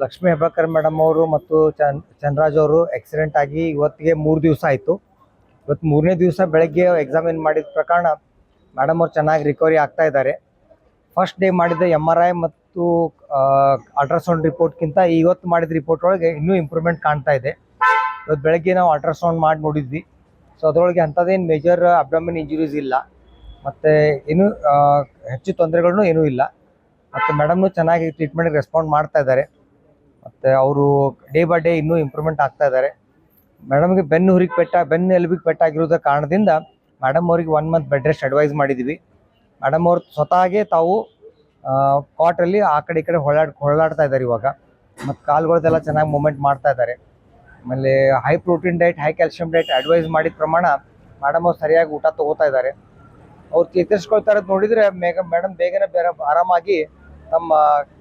Lakshmi Hebbalkar madam ಅವರು ಮತ್ತು ಚಂದ್ರರಾಜ್ ಅವರು ಆಕ್ಸಿಡೆಂಟ್ ಆಗಿ ಇವತ್ತಿಗೆ 3 ದಿವಸ ಆಯಿತು. ಇವತ್ತು 3ನೇ ದಿವಸ ಬೆಳಗ್ಗೆ ಎಕ್ಸಾಮಿನ್ ಮಾಡಿದ ಪ್ರಕಾರ ಮೇಡಮ್ ಅವ್ರು ಚೆನ್ನಾಗಿ ರಿಕವರಿ ಆಗ್ತಾ ಇದ್ದಾರೆ. ಫಸ್ಟ್ ಡೇ ಮಾಡಿದ MRI ಮತ್ತು ಅಲ್ಟ್ರಾಸೌಂಡ್ ರಿಪೋರ್ಟ್ಗಿಂತ ಇವತ್ತು ಮಾಡಿದ ರಿಪೋರ್ಟ್ ಒಳಗೆ ಇನ್ನೂ ಇಂಪ್ರೂವ್ಮೆಂಟ್ ಕಾಣ್ತಾ ಇದೆ. ಇವತ್ತು ಬೆಳಗ್ಗೆ ನಾವು ಅಲ್ಟ್ರಾಸೌಂಡ್ ಮಾಡಿ ನೋಡಿದ್ವಿ. ಸೊ ಅದರೊಳಗೆ ಅಂಥದ್ದೇನು ಮೇಜರ್ ಅಬ್ಡಮಿನ್ ಇಂಜುರೀಸ್ ಇಲ್ಲ, ಮತ್ತು ಏನೂ ಹೆಚ್ಚು ತೊಂದರೆಗಳನ್ನೂ ಏನೂ ಇಲ್ಲ. ಮತ್ತು ಮೇಡಮ್ನು ಚೆನ್ನಾಗಿ ಟ್ರೀಟ್ಮೆಂಟ್ಗೆ ರೆಸ್ಪಾಂಡ್ ಮಾಡ್ತಾ ಇದ್ದಾರೆ. ಮತ್ತು ಅವರು ಡೇ ಬೈ ಡೇ ಇನ್ನೂ ಇಂಪ್ರೂವ್ಮೆಂಟ್ ಆಗ್ತಾ ಇದ್ದಾರೆ. ಮೇಡಮ್ಗೆ ಬೆನ್ನು ಎಲುಬಿಗೆ ಪೆಟ್ಟಾಗಿರೋದ್ರ ಕಾರಣದಿಂದ ಮೇಡಮ್ ಅವ್ರಿಗೆ 1 ಮಂತ್ ಬೆಡ್ ರೆಸ್ಟ್ ಅಡ್ವೈಸ್ ಮಾಡಿದ್ವಿ. ಮೇಡಮ್ ಅವ್ರು ಸ್ವತಃಗೆ ತಾವು ಕಾಟಲ್ಲಿ ಆ ಕಡೆ ಈ ಕಡೆ ಹೊರಳಾಡ್ತಾ ಇದ್ದಾರೆ ಇವಾಗ. ಮತ್ತು ಕಾಲುಗಳದೆಲ್ಲ ಚೆನ್ನಾಗಿ ಮೂವ್ಮೆಂಟ್ ಮಾಡ್ತಾ ಇದ್ದಾರೆ. ಆಮೇಲೆ high protein diet, high calcium diet advice ಮಾಡಿದ ಪ್ರಮಾಣ ಮೇಡಮ್ ಅವ್ರು ಸರಿಯಾಗಿ ಊಟ ತೊಗೋತಾ ಇದ್ದಾರೆ. ಅವ್ರು ಚೇತರಿಸ್ಕೊಳ್ತಾ ಇರೋದು ನೋಡಿದರೆ ಮೇಡಮ್ ಬೇಗನೆ ಆರಾಮಾಗಿ ತಮ್ಮ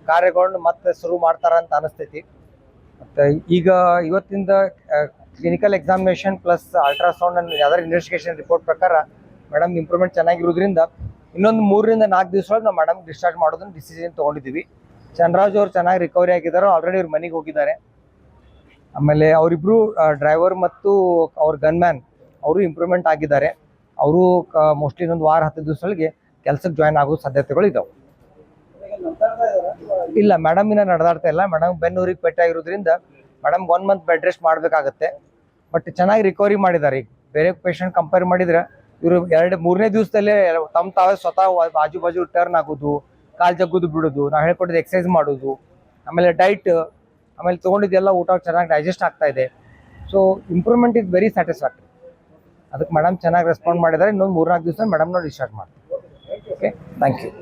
ಕಾರ್ಯಗಳನ್ನು ಮತ್ತೆ ಶುರು ಮಾಡ್ತಾರ ಅಂತ ಅನಿಸ್ತೈತಿ. ಮತ್ತು ಈಗ ಇವತ್ತಿಂದ clinical examination plus ultrasound and ಯಾವ್ದಾರು ಇನ್ವೆಸ್ಟಿಗೇಷನ್ ರಿಪೋರ್ಟ್ ಪ್ರಕಾರ ಮೇಡಮ್ ಇಂಪ್ರೂವ್ಮೆಂಟ್ ಚೆನ್ನಾಗಿರೋದ್ರಿಂದ ಇನ್ನೊಂದು 3 ರಿಂದ 4 ದಿವಸ ನಾವು ಮೇಡಮ್ ಡಿಸ್ಚಾರ್ಜ್ ಮಾಡೋದನ್ನ ಡಿಸಿಷನ್ ತೊಗೊಂಡಿದ್ದೀವಿ. ಚಂದ್ರರಾಜ್ ಅವರು ಚೆನ್ನಾಗಿ ರಿಕವರಿ ಆಗಿದ್ದಾರೆ, ಆಲ್ರೆಡಿ ಅವ್ರ ಮನೆಗೆ ಹೋಗಿದ್ದಾರೆ. ಆಮೇಲೆ ಅವರಿಬ್ಬರು ಡ್ರೈವರ್ ಮತ್ತು ಅವ್ರ ಗನ್ಮ್ಯಾನ್ ಅವರು ಇಂಪ್ರೂವ್ಮೆಂಟ್ ಆಗಿದ್ದಾರೆ. ಅವರು ಮೋಸ್ಟ್ಲಿ ಇನ್ನೊಂದು ವಾರ 10 ದಿವಸಗಳಿಗೆ ಕೆಲಸಕ್ಕೆ ಜಾಯ್ನ್ ಆಗೋ ಸಾಧ್ಯತೆಗಳು ಇದಾವೆ. ಇಲ್ಲ, ಮೇಡಮ್ ಇನ್ನ ನಡೆದಾಡ್ತಾ ಇಲ್ಲ. ಮೇಡಮ್ ಬೆನ್ನೂರಿಗೆ ಪೆಟ್ಟಾಗಿರೋದ್ರಿಂದ ಮೇಡಮ್ 1 ಮಂತ್ ಬೆಡ್ ರೆಸ್ಟ್ ಮಾಡಬೇಕಾಗತ್ತೆ. ಬಟ್ ಚೆನ್ನಾಗಿ ರಿಕವರಿ ಮಾಡಿದ್ದಾರೆ. ಈಗ ಬೇರೆ ಪೇಷಂಟ್ ಕಂಪೇರ್ ಮಾಡಿದ್ರೆ ಇವರು 2-3ನೇ ದಿವಸದಲ್ಲೇ ತಾವೇ ಸ್ವತಃ ಆಜು ಬಾಜು ಟರ್ನ್ ಆಗೋದು, ಕಾಲು ಜಗ್ಗೋದು ಬಿಡೋದು, ನಾವು ಹೇಳ್ಕೊಟ್ಟಿದ್ದು ಎಕ್ಸಸೈಸ್ ಮಾಡೋದು, ಆಮೇಲೆ ಡೈಟ್, ಆಮೇಲೆ ತೊಗೊಂಡಿದ್ದೆಲ್ಲ ಊಟ ಚೆನ್ನಾಗಿ ಡೈಜೆಸ್ಟ್ ಆಗ್ತಾ ಇದೆ. So improvement is very satisfactory. ಅದಕ್ಕೆ ಮೇಡಮ್ ಚೆನ್ನಾಗಿ ರೆಸ್ಪಾಂಡ್ ಮಾಡಿದ್ದಾರೆ. ಇನ್ನೊಂದು 3-4 ದಿವಸ ಮೇಡಮ್ನ ಡಿಸ್ಚಾರ್ಜ್ ಮಾಡ್ತೀವಿ. Okay, thank you.